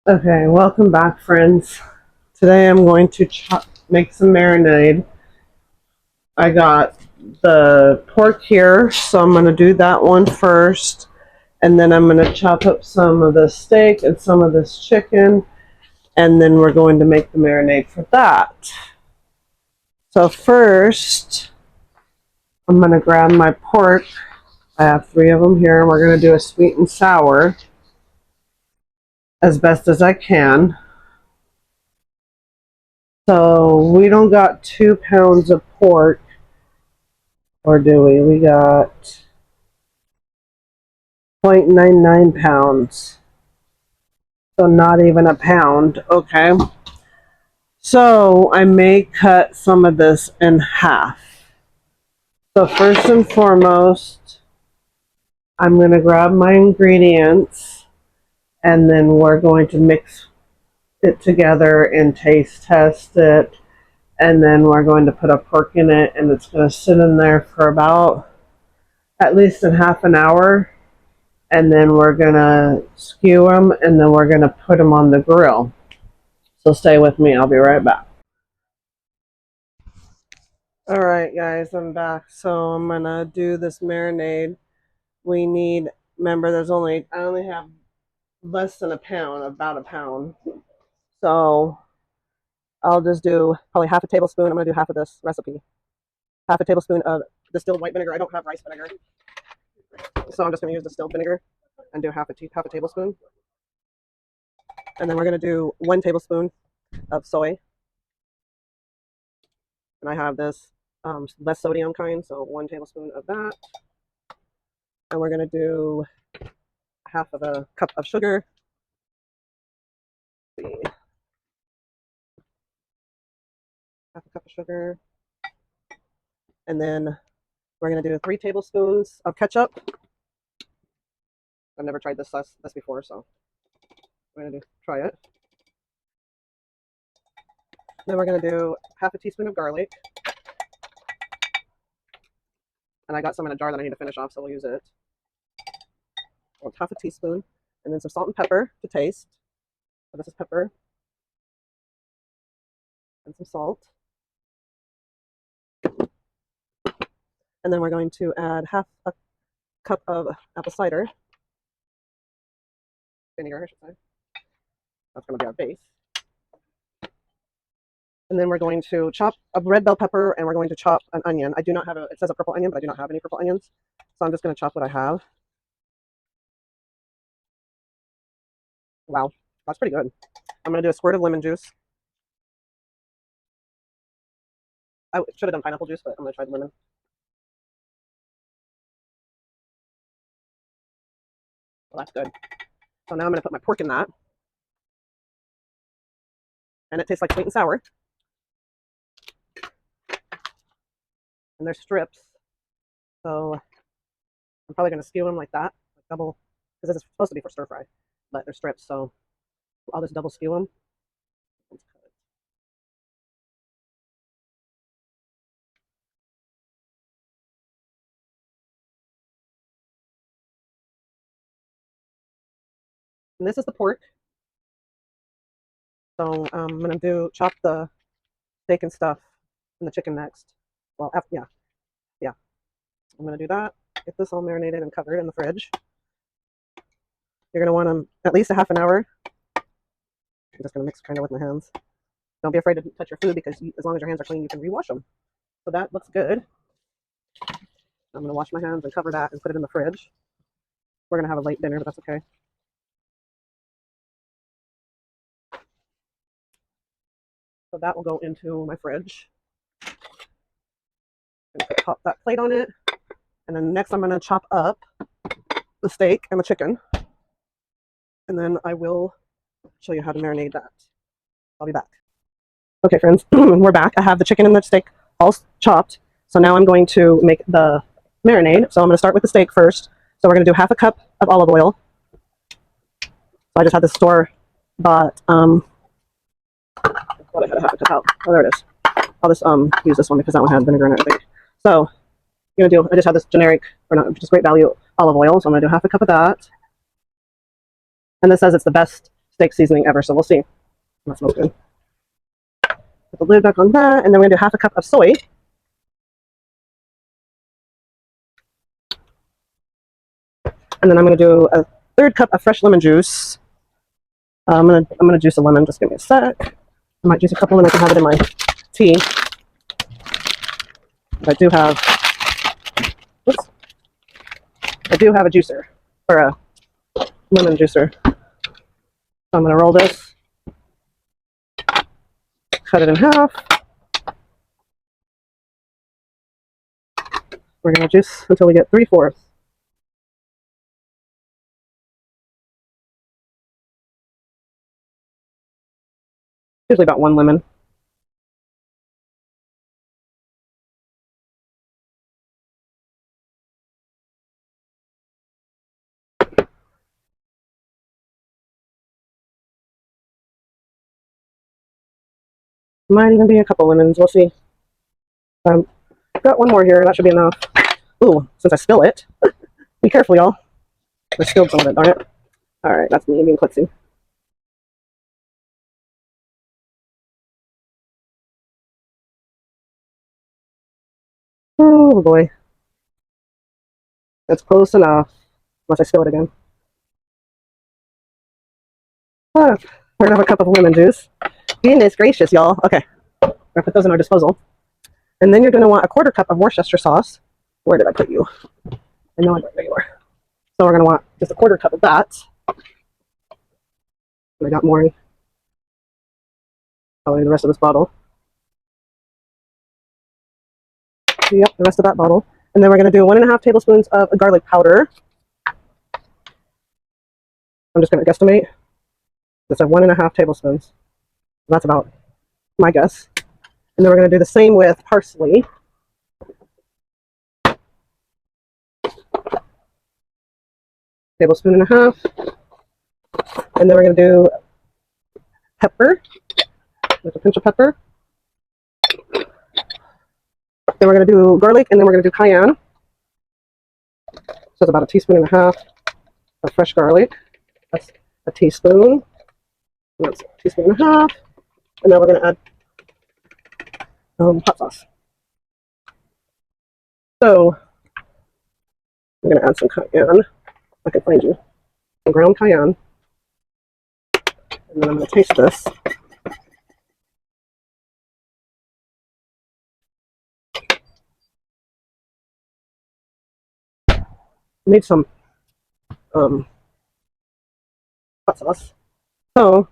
Okay, welcome back, friends. Today I'm going to make some marinade. I got the pork here, so I'm going to do that one first. And then I'm going to chop up some of the steak and some of this chicken. And then we're going to make the marinade for that. So first, I'm going to grab my pork. I have 3 of them here. We're going to do a sweet and sour as best as I can. So we don't got 2 pounds of pork, or do we? We got 0.99 pounds. So not even a pound. Okay. So I may cut some of this in half. So first and foremost, I'm going to grab my ingredients and then we're going to mix it together and taste test it. And then we're going to put a pork in it and it's going to sit in there for about at least in half an hour. And then we're going to skew them and then we're going to put them on the grill. So stay with me. I'll be right back. All right, guys, I'm back. So I'm going to do this marinade. We need, remember, I only have less than a pound, about a pound. So I'll just do probably half a tablespoon. I'm going to do half of this recipe. Half a tablespoon of distilled white vinegar. I don't have rice vinegar. So I'm just going to use distilled vinegar and do half a tablespoon. And then we're going to do 1 tablespoon of soy. And I have this less sodium kind, so 1 tablespoon of that. And we're going to do half of a cup of sugar. Let's see. Half a cup of sugar. And then we're going to do 3 tablespoons of ketchup. I've never tried this before, so I'm going to try it. Then we're going to do half a teaspoon of garlic. And I got some in a jar that I need to finish off, so we'll use it. Well, half a teaspoon. And then some salt and pepper to taste. So this is pepper. And some salt. And then we're going to add half a cup of apple cider. Vinegar, I should say. That's going to be our base. And then we're going to chop a red bell pepper and we're going to chop an onion. I do not have it says a purple onion, but I do not have any purple onions. So I'm just going to chop what I have. Wow, that's pretty good. I'm going to do a squirt of lemon juice. I should have done pineapple juice, but I'm going to try the lemon. Well, that's good. So now I'm going to put my pork in that. And it tastes like sweet and sour. And they're strips. So I'm probably going to skew them like that. Like double, because this is supposed to be for stir fry. But they're strips, so I'll just double skew them. And this is the pork. So I'm going to chop the steak and stuff and the chicken next. Well, yeah. I'm going to do that. Get this all marinated and covered in the fridge. You're going to want them at least a half an hour. I'm just going to mix kind of with my hands. Don't be afraid to touch your food because as long as your hands are clean, you can rewash them. So that looks good. I'm going to wash my hands and cover that and put it in the fridge. We're going to have a late dinner, but that's okay. So that will go into my fridge. I'm going to pop that plate on it. And then next I'm going to chop up the steak and the chicken. And then I will show you how to marinate that. I'll be back. Okay, friends, we're back. I have the chicken and the steak all chopped. So now I'm going to make the marinade. So I'm going to start with the steak first. So we're going to do half a cup of olive oil. So I just had this store-bought, what I had to have it cut out. Oh, there it is. I'll just use this one because that one has vinegar in it, I think. So I just have this generic, or not, just great value olive oil. So I'm going to do half a cup of that. And this says it's the best steak seasoning ever, so we'll see. That smells good. Put the lid back on that, and then we're going to do half a cup of soy. And then I'm going to do a third cup of fresh lemon juice. I'm gonna juice a lemon. Just give me a sec. I might juice a couple, and I can have it in my tea. I do have. Oops. I do have a juicer, or a lemon juicer. So I'm gonna roll this, cut it in half. We're gonna juice until we get 3/4. Usually about 1 lemon. Might even be a couple lemons. We'll see. Got one more here. That should be enough. Ooh, since I spill it. Be careful, y'all. I spilled some of it, darn it. Alright, that's me being klutzy. Oh boy. That's close enough. Unless I spill it again. Ah, we're gonna have a cup of lemon juice. Goodness gracious, y'all. Okay. We're gonna put those in our disposal. And then you're gonna want a 1/4 cup of Worcestershire sauce. Where did I put you? I know I there you are. So we're gonna want just a 1/4 cup of that. And I got more. Probably the rest of this bottle. Yep, the rest of that bottle. And then we're going to do 1½ tablespoons of garlic powder. I'm just going to guesstimate. That's 1½ tablespoons. That's about my guess. And then we're going to do the same with parsley. Tablespoon and a half. And then we're going to do pepper. With a pinch of pepper. Then we're going to do garlic, and then we're going to do cayenne. So it's about 1.5 teaspoons of fresh garlic. That's a teaspoon. That's 1.5 teaspoons. And then we're going to add hot sauce. So I'm going to add some cayenne. I can find you. Some ground cayenne. And then I'm going to taste this. I made some hot sauce. So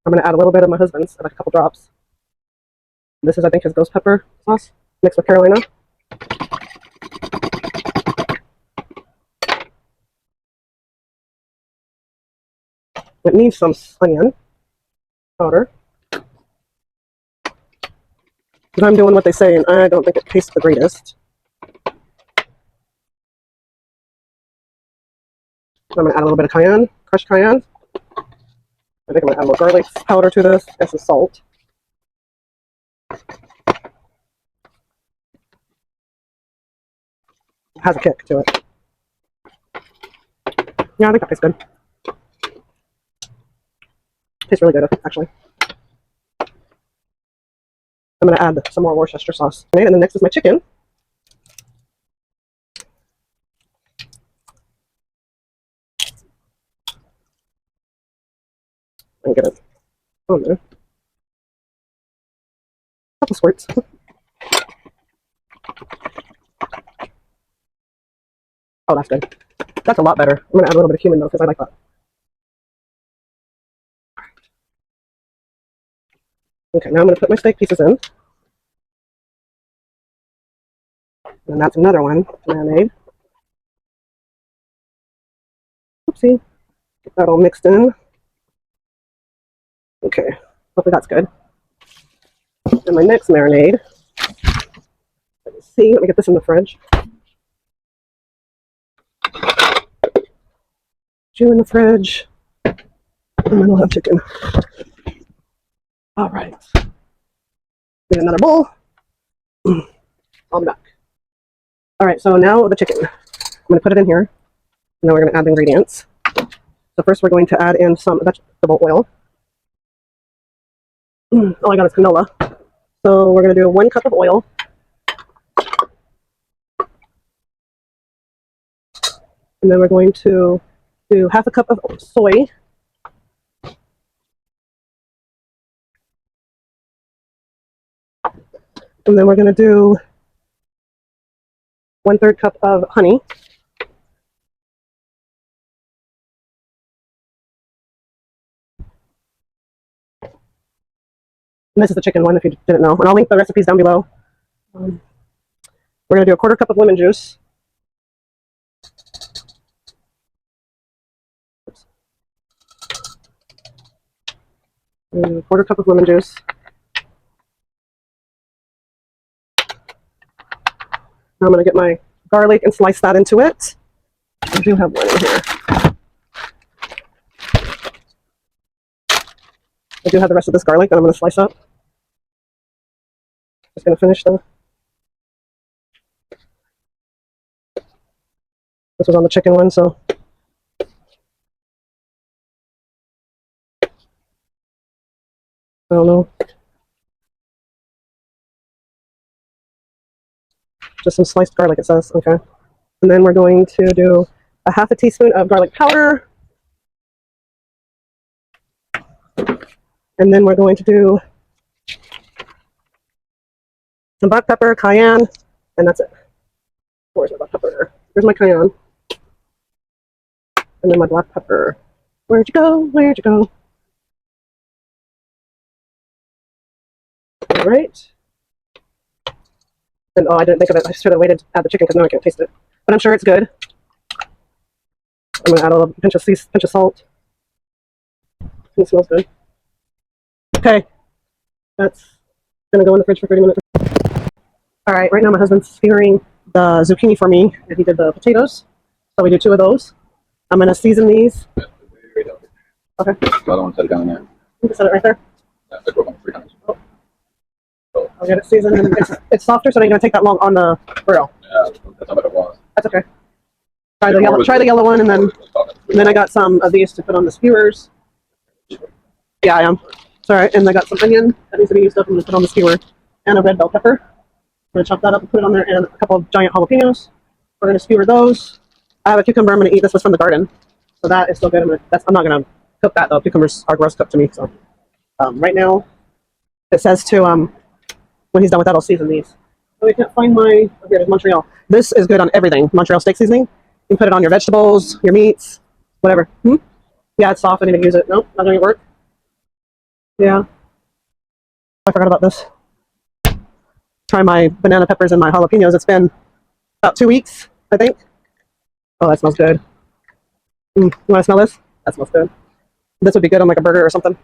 I'm going to add a little bit of my husband's, like a couple drops. This is, I think, his ghost pepper sauce mixed with Carolina. It needs some onion powder. But I'm doing what they say, and I don't think it tastes the greatest. I'm going to add a little bit of cayenne, crushed cayenne. I think I'm going to add a little garlic powder to this and some salt. It has a kick to it. Yeah, I think that tastes good. Tastes really good, actually. I'm going to add some more Worcestershire sauce. Okay, and then next is my chicken. And get it on there. A couple squirts. Oh, that's good. That's a lot better. I'm going to add a little bit of cumin, though, because I like that. Okay, now I'm going to put my steak pieces in. And that's another one, marinade. Oopsie. Get that all mixed in. Okay, hopefully that's good. And my next marinade. Let's see, let me get this in the fridge. Chew in the fridge. And then we'll have chicken. All right. Get another bowl. I'll be back. All right, so now the chicken. I'm going to put it in here. And then we're going to add the ingredients. So So first we're going to add in some vegetable oil. All I got is canola. So we're going to do 1 cup of oil. And then we're going to do half a cup of soy. And then we're going to do 1/3 cup of honey. And this is the chicken one, if you didn't know. And I'll link the recipes down below. We're going to do a 1/4 cup of lemon juice. And 1/4 cup of lemon juice. Now I'm going to get my garlic and slice that into it. I do have one in here. I do have the rest of this garlic that I'm going to slice up. Just going to finish the... This was on the chicken one, so... I don't know. Just some sliced garlic, it says. Okay. And then we're going to do a 1/2 teaspoon of garlic powder. And then we're going to do some black pepper, cayenne, and that's it. Where's my black pepper? There's my cayenne. And then my black pepper. Where'd you go? Where'd you go? All right. And oh, I didn't think of it. I should have waited to add the chicken because now I can't taste it. But I'm sure it's good. I'm going to add a little pinch of salt. It smells good. Okay. That's going to go in the fridge for 30 minutes. All right, right now my husband's skewering the zucchini for me, and he did the potatoes. So we do 2 of those. I'm going to season these. Okay. I don't want to set it down there. You can set it right there. Yeah, I broke 3 times. Oh. I'll get it seasoned, and it's softer, so it ain't going to take that long on the grill. Yeah, that's not what it was. That's okay. Try the yellow one, and then I got some of these to put on the skewers. Yeah, I am. It's all right. And I got some onion that needs to be used up. I'm going to put on the skewer, and a red bell pepper. I'm going to chop that up and put it on there, and a couple of giant jalapenos. We're going to skewer those. I have a cucumber I'm going to eat. This was from the garden, so that is still good. I'm not going to cook that though. Cucumbers are gross cooked to me. So right now, it says to when he's done with that, I'll season these. Oh, I can't find my. Oh, here it is, Montreal. This is good on everything. Montreal steak seasoning. You can put it on your vegetables, your meats, whatever. Yeah, it's soft. I need to use it. Nope, not going to work. Yeah. I forgot about this. Try my banana peppers and my jalapenos. It's been about 2 weeks, I think. Oh, that smells good. You want to smell this? That smells good. This would be good on like a burger or something.